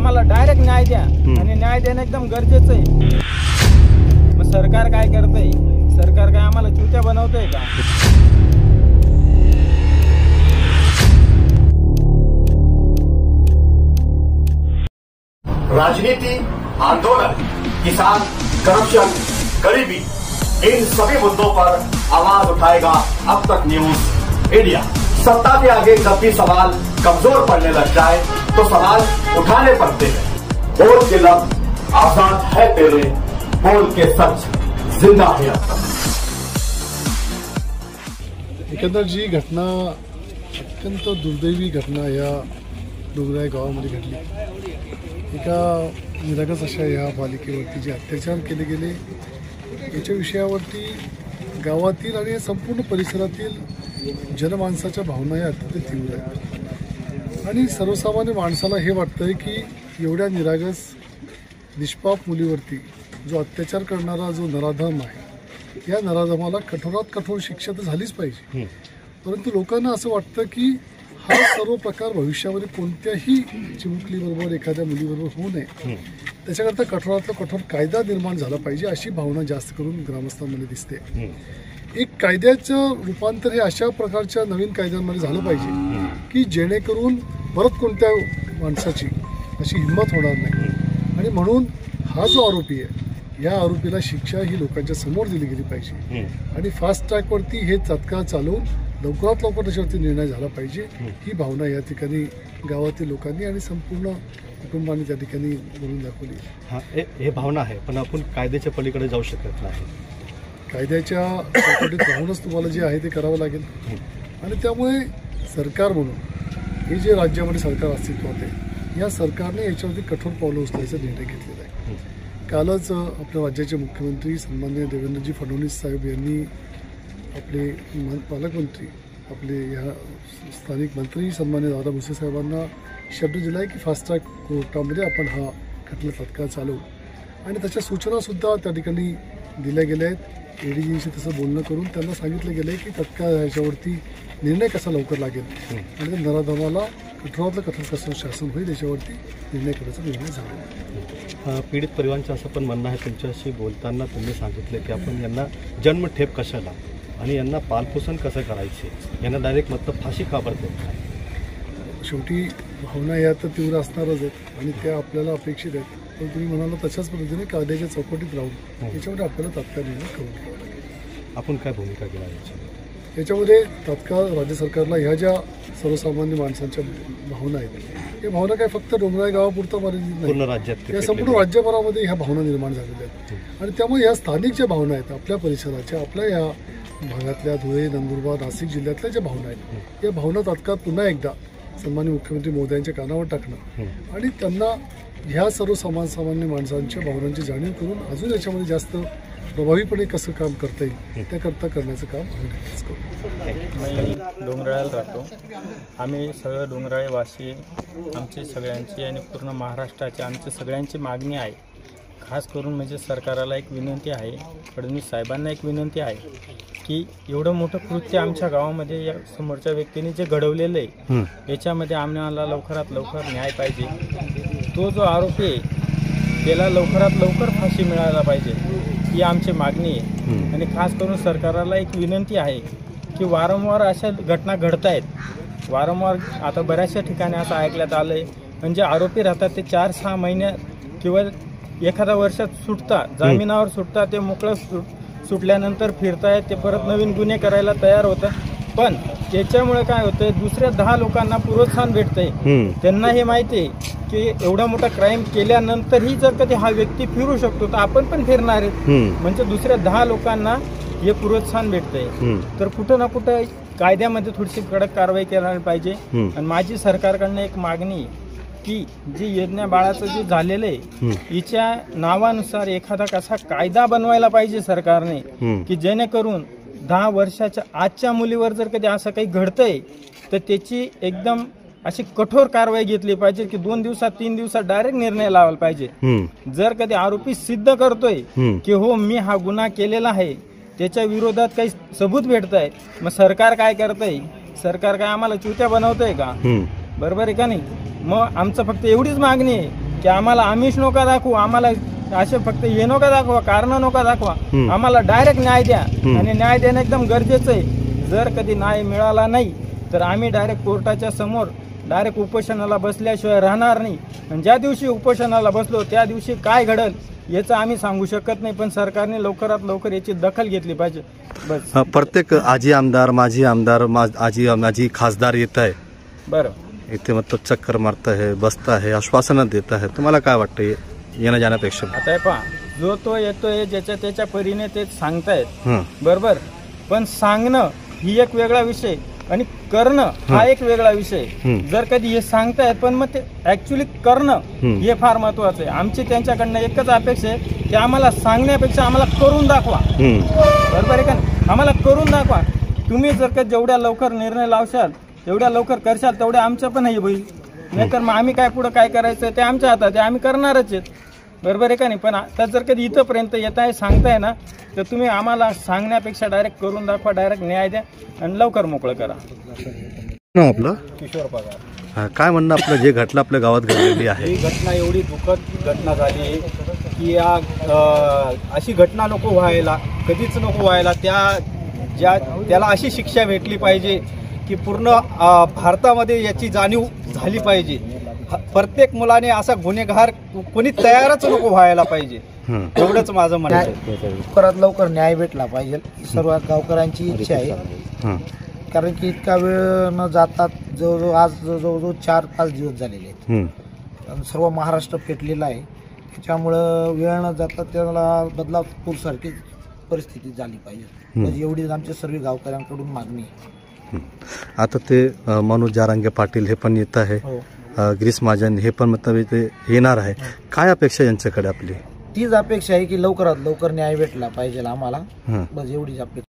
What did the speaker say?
आम्हाला डायरेक्ट न्याय द्या आणि न्याय देणं एकदम गरजेचं आहे। मग सरकार काय करतंय? सरकार काय आम्हाला चुत्या बनवतंय का? राजनीति, आंदोलन, किसान, करप्शन, गरीबी, इन सभी मुद्दों पर आवाज उठाएगा अब तक न्यूज इंडिया। सत्ता के आगे जब भी सवाल कमजोर पड़ने लग जाए तो सवाल उठाने पड़ते हैं। बोल के लब आजाद है तेरे, बोल के सच जिंदा है अब तक। एकंदर जी घटना अत्यंत दुर्दैवी घटना या डोंगराळे गावामध्ये घडली। एका निरागस अशा या बालिकेवरती जे अत्याचार केले गेले याच्या विषयावरती गावातील आणि संपूर्ण परिसरातील जनमानसाच्या भावना या अत्यंत तीव्र आहेत आणि सर्वसामान्य माणसाला हे वाटतंय की एवढ्या निरागस निष्पाप मुलीवरती जो अत्याचार करणारा जो नराधम आहे या नराधमाला कठोरात कठोर शिक्षा तर झालीच पाहिजे, परंतु लोकांना असं वाटतं की हा सर्व प्रकार भविष्यामध्ये कोणत्याही चिमुकलीबरोबर एखाद्या मुलीबरोबर होऊ नये त्याच्याकरता कठोरातला कठोर कायदा निर्माण झाला पाहिजे अशी भावना जास्त करून ग्रामस्थांमध्ये दिसते। एक कायद्याचं रूपांतर हे अशा प्रकारच्या नवीन कायद्यांमध्ये झालं पाहिजे की जेणेकरून परत कोणत्या माणसाची अशी हिंमत होणार नाही आणि म्हणून हा जो आरोपी आहे या आरोपीला शिक्षा ही लोकांच्या समोर दिली गेली पाहिजे आणि फास्ट ट्रॅकवरती हे तत्काळ चालवून लवकरात लवकर त्याच्यावरती निर्णय झाला पाहिजे ही भावना या ठिकाणी गावातील लोकांनी आणि संपूर्ण कुटुंबांनी त्या ठिकाणी बोलून दाखवली। हां, हे भावना आहे, पण आपण कायद्याच्या पलीकडे जाऊ शकत नाही। कायद्याच्या चौकटीत राहूनच तुम्हाला जे आहे ते करावं लागेल आणि त्यामुळे सरकार म्हणून हे जे राज्यामध्ये सरकार अस्तित्वात आहे या सरकारने याच्यावरती कठोर पावलं उचलायचा निर्णय घेतलेला आहे। कालच आपल्या राज्याचे मुख्यमंत्री सन्माननीय देवेंद्रजी फडणवीस साहेब यांनी आपले पालकमंत्री आपले या स्थानिक मंत्री सन्माननीय दादा भुसे साहेबांना शब्द दिला आहे की फास्ट ट्रॅक कोर्टामध्ये आपण हा खटला तत्काळ चालवू आणि त्याच्या सूचनासुद्धा त्या ठिकाणी दिल्या गेल्या आहेत। एडीजीशी तसं बोलणं करून त्यांना सांगितलं गेलं आहे की तत्काळ ह्याच्यावरती निर्णय कसा लवकर लागेल आणि त्या नराधमाला कठोरातलं कठोर कसं शासन होईल याच्यावरती निर्णय करायचा निर्णय झाला। पीडित परिवारांचं असं पण म्हणणं आहे, तुमच्याशी बोलताना तुम्ही सांगितलं की आपण यांना जन्मठेप कशाला आणि यांना पालपोषण कसं करायचे, यांना डायरेक्ट मतलब फाशी का पडते? शेवटी भावना या तर तीव्र असणारच आहेत आणि त्या आपल्याला अपेक्षित आहेत, पण तुम्ही म्हणाला तशाच पद्धतीने कायद्याच्या चौकटीत राहून याच्यामध्ये आपल्याला तात्काळ निर्णय करून घ्यावा लागेल। आपण काय भूमिका घेणार याच्यामध्ये तात्काळ राज्य सरकारला ह्या ज्या सर्वसामान्य माणसांच्या भावना आहेत या भावना काय फक्त डोंगराळे गावापुरता मर्यादित नाही, पूर्ण राज्यात या संपूर्ण राज्यभरामध्ये ह्या भावना निर्माण झालेल्या आहेत आणि त्यामुळे या स्थानिक ज्या भावना आहेत आपल्या परिसराच्या आपल्या या भागातल्या धुळे नंदुरबार नाशिक जिल्ह्यातल्या ज्या भावना आहेत या भावना तात्काळ पुन्हा एकदा सन्माननीय मुख्यमंत्री महोदयांच्या कानावर टाकणं आणि त्यांना ह्या सर्व सामान्य माणसांच्या भावनांची जाणीव करून अजून याच्यामध्ये जास्त प्रभावीपणे कसं काम करता येईल त्याकरता करण्याचं काम आम्ही करू। मी डोंगराळ्याला राहतो। आम्ही सगळं डोंगराळेवासी आमची सगळ्यांची आणि पूर्ण महाराष्ट्राची आमची सगळ्यांची मागणी आहे, खास करून म्हणजे सरकारला एक विनंती आहे, फडणवीस साहेबांना एक विनंती आहे की एवढं मोठं कृत्य आमच्या गावामध्ये या समोरच्या व्यक्तीने जे घडवलेलं आहे याच्यामध्ये आम्हाला लवकरात लवकर न्याय पाहिजे। तो जो आरोपी आहे त्याला लवकरात लवकर फाशी मिळायला पाहिजे ही आमची मागणी आहे आणि खास करून सरकारला एक विनंती आहे की वारंवार अशा घटना घडत आहेत, वारंवार आता बऱ्याचशा ठिकाणी असं ऐकण्यात आलं आहे म्हणजे आरोपी राहतात ते 4-6 महिने किंवा एखाद्या वर्षात सुटतात, जामिनावर सुटतात, ते मोकळं सुटल्यानंतर फिरतायत, ते परत नवीन गुन्हे करायला तयार होतात, पण त्याच्यामुळे काय होतंय दुसऱ्या 10 लोकांना प्रोत्साहन भेटतंय। त्यांना हे माहिती आहे की एवढा मोठा क्राईम केल्यानंतरही जर कधी हा व्यक्ती फिरू शकतो तर आपण पण फिरणार आहेत, म्हणजे दुसऱ्या 10 लोकांना हे प्रोत्साहन भेटतंय। तर कुठं ना कुठं कायद्यामध्ये थोडीशी कडक कारवाई करायला पाहिजे आणि माझी सरकारकडनं एक मागणी की जी यज्ञ बाळाचं जे झालेलं आहे हिच्या नावानुसार एखादा कसा कायदा बनवायला पाहिजे सरकारने की जेणेकरून 10 वर्षाच्या आजच्या मुलीवर जर कधी असं काही घडतंय तर त्याची एकदम अशी कठोर कारवाई घेतली पाहिजे की 2 दिवसात 3 दिवसात डायरेक्ट निर्णय लावायला पाहिजे। जर कधी आरोपी सिद्ध करतोय की हो मी हा गुन्हा केलेला आहे त्याच्या विरोधात काही सबूत भेटत आहे, मग सरकार काय करतंय? सरकार काय आम्हाला चुत्या बनवतंय का? बरोबर आहे का नाही? मग आमचं फक्त एवढीच मागणी आहे की आम्हाला आमिष नका दाखवू, आम्हाला असे फक्त हे नका दाखवा, कारण नका दाखवा, आम्हाला डायरेक्ट न्याय द्या. आणि न्याय देणं एकदम गरजेचं आहे. जर कधी न्याय मिळाला नाही तर आम्ही डायरेक्ट कोर्टाच्या समोर डायरेक्ट उपोषणाला बसल्याशिवाय राहणार नाही. आणि ज्या दिवशी उपोषणाला बसलो त्या दिवशी काय घडल याचं आम्ही सांगू शकत नाही, पण सरकारने लवकरात लवकर याची दखल घेतली पाहिजे. बस. प्रत्येक आजी आमदार, माजी आमदार, माजी खासदार येत आहे, बरं इथे मतलब चक्कर मारत आहे, बसत आहे, आश्वासनं देत आहे. तुम्हाला काय वाटतं येण्या जाण्यापेक्षा? आता हे पहा, जो तो येतोय ज्याच्या त्याच्या परीने ते सांगतायत, बरोबर, पण सांगणं ही एक वेगळा विषय आणि करणं हा एक वेगळा विषय. जर कधी हे सांगतायत पण मग ते ऍक्च्युली करणं हे फार महत्वाचं आहे. आमची त्यांच्याकडनं एकच अपेक्षा आहे की आम्हाला सांगण्यापेक्षा आम्हाला करून दाखवा. बरोबर आहे का? आम्हाला करून दाखवा. तुम्ही जर का जेवढ्या लवकर निर्णय लावशाल, एवढ्या लवकर करशाल, तेवढ्या आमचं पण हे होईल. नाहीतर मग आम्ही काय पुढे काय करायचं ते आमच्या हातात आहे, आम्ही करणारच आहेत. बरोबर आहे का नाही? पण आता जर कधी इथंपर्यंत येत आहे, सांगताय ना, तर तुम्ही आम्हाला सांगण्यापेक्षा डायरेक्ट करून दाखवा, डायरेक्ट न्याय द्या आणि लवकर मोकळं करा. आपलं किशोर पगार. काय म्हणणं आपलं, जे घटना आपल्या गावात घडलेली आहे? ही घटना एवढी दुःखद घटना झाली की या अशी घटना नको व्हायला, कधीच नको व्हायला. त्याला अशी शिक्षा भेटली पाहिजे की पूर्ण भारतामध्ये याची जाणीव झाली पाहिजे. प्रत्येक मुलाने असा गुन्हेगार कोणी तयारच नको व्हायला पाहिजे, एवढंच माझं म्हणणं आहे. लवकरात लवकर न्याय भेटला पाहिजे, सर्व गावकऱ्यांची इच्छा आहे. कारण की इतका वेळ न जातात, जवळजवळ आज जवळजवळ 4-5 दिवस झालेले आहेत. सर्व महाराष्ट्र पेटलेला आहे, त्याच्यामुळं वेळ न जाता त्याला बदलापूर सारखी परिस्थिती झाली पाहिजे. म्हणजे एवढीच आमच्या सर्व गावकऱ्यांकडून मागणी आहे. आता ते मनोज जारांगे पाटील हे पण येत आहे, गिरीश महाजन हे पण मतलब इथे येणार आहे. काय अपेक्षा यांच्याकडे आपली? तीच अपेक्षा आहे की लवकरात लवकर न्याय भेटला पाहिजे आम्हाला, बस एवढीच अपेक्षा.